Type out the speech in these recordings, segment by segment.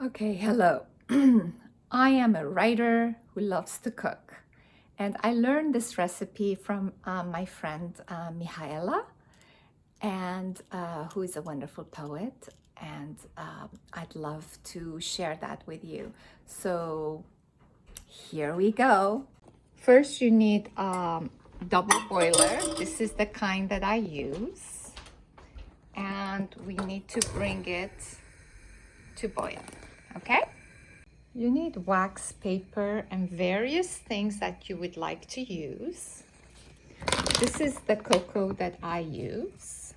Okay, hello. I am a writer who loves to cook, and I learned this recipe from my friend Mihaela, and who is a wonderful poet, and I'd love to share that with you. So here we go. First, you need double boiler. This is the kind that I use, and we need to bring it to boil. Okay? You need wax paper and various things that you would like to use. This is the cocoa that I use.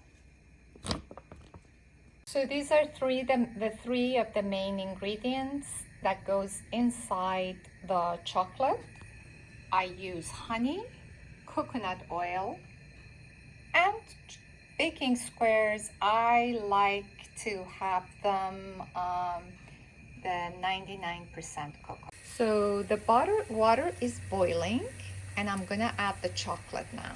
So these are the three of the main ingredients that goes inside the chocolate. I use honey, coconut oil, and baking squares. I like to have them the 99% cocoa. So the water is boiling, and I'm gonna add the chocolate now.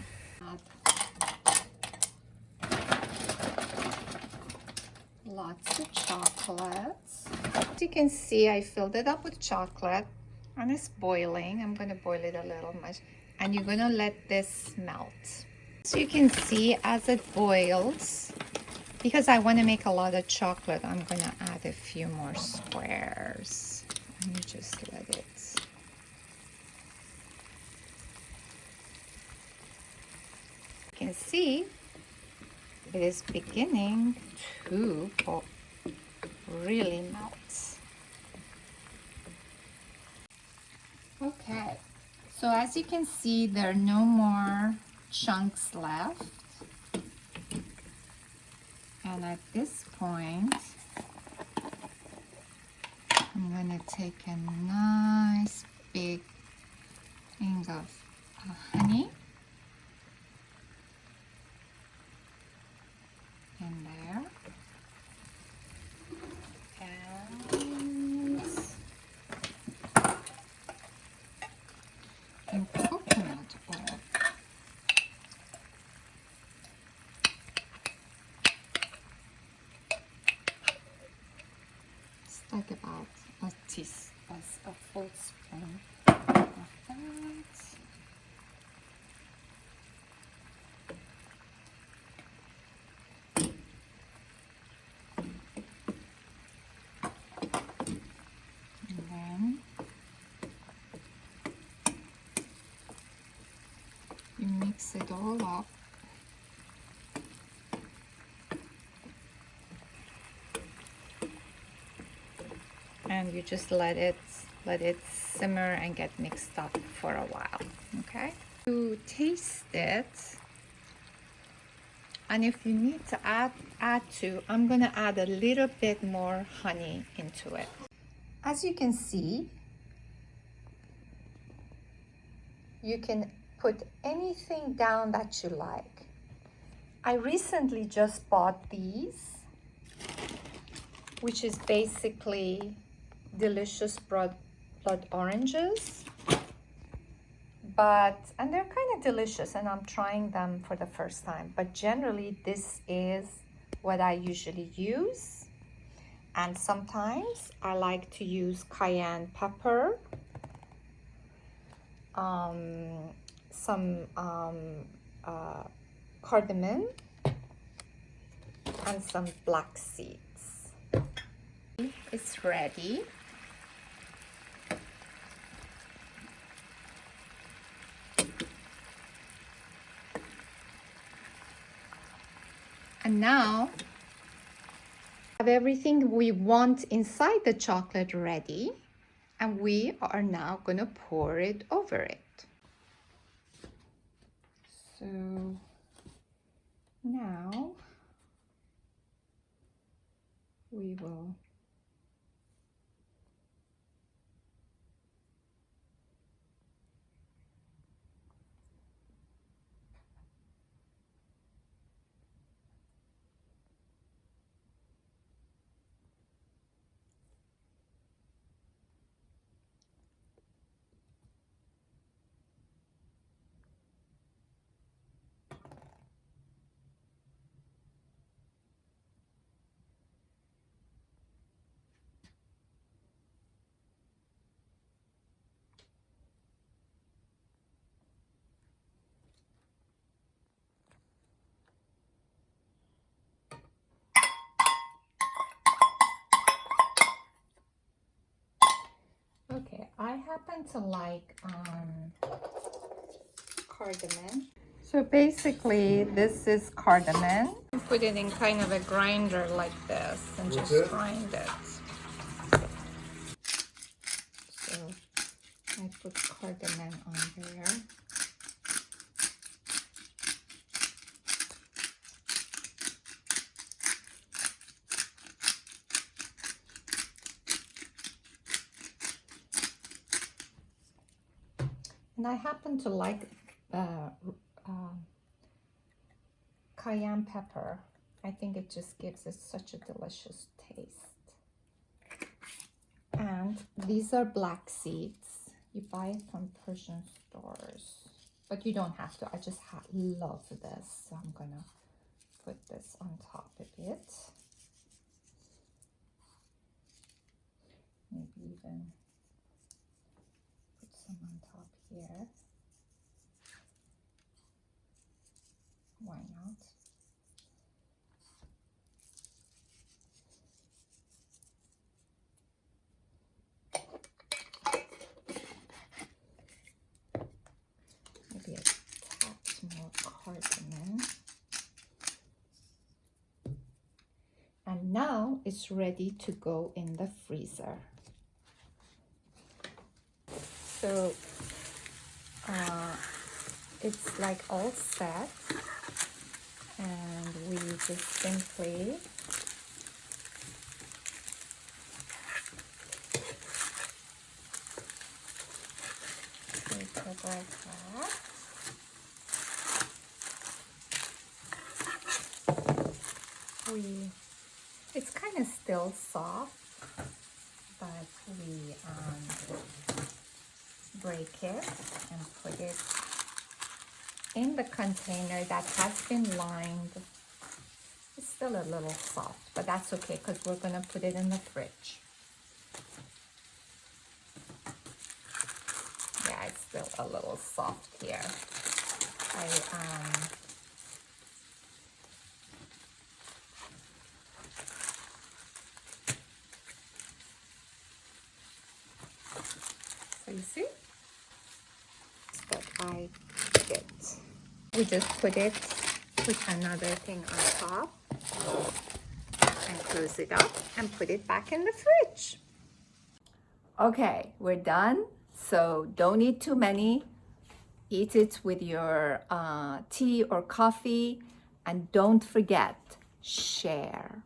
Lots of chocolate. As you can see, I filled it up with chocolate and it's boiling. I'm gonna boil it a little much, and you're gonna let this melt. So you can see as it boils, because I want to make a lot of chocolate, I'm gonna add a few more squares. Let me just let it. You can see it is beginning to really melt. Okay, so as you can see, there are no more chunks left. And at this point, I'm gonna take a nice big thing of honey in there, and coconut oil. It's like about a full spoon of that. You mix it all up. And you just let it simmer and get mixed up for a while. Okay? To taste it, and if you need to add to, I'm gonna add a little bit more honey into it. As you can see, you can put anything down that you like. I recently just bought these, which is basically delicious blood oranges, and they're kind of delicious, and I'm trying them for the first time, but generally this is what I usually use. And sometimes I like to use cayenne pepper, some cardamom, and some black seeds. It's ready. And now we have everything we want inside the chocolate ready, and we are now going to pour it over it. So now we will I happen to like cardamom. So basically, this is cardamom. Put it in kind of a grinder like this and just grind it. So I put cardamom on there. And I happen to like cayenne pepper. I think it just gives it such a delicious taste. And these are black seeds. You buy it from Persian stores, but you don't have to. I just love this, so I'm gonna put this on top of it. Maybe even put some on top here. Why not? Maybe a tad more cardamom. And now it's ready to go in the freezer. So it's like all set, and we just simply take it like that. It's kind of still soft, but we break it and put it in the container that has been lined. It's still a little soft, but that's okay because we're gonna put it in the fridge. Yeah, it's still a little soft here. So you see what I did. We just put another thing on top and close it up and put it back in the fridge. Okay, we're done. So don't eat too many. Eat it with your tea or coffee. And don't forget, share.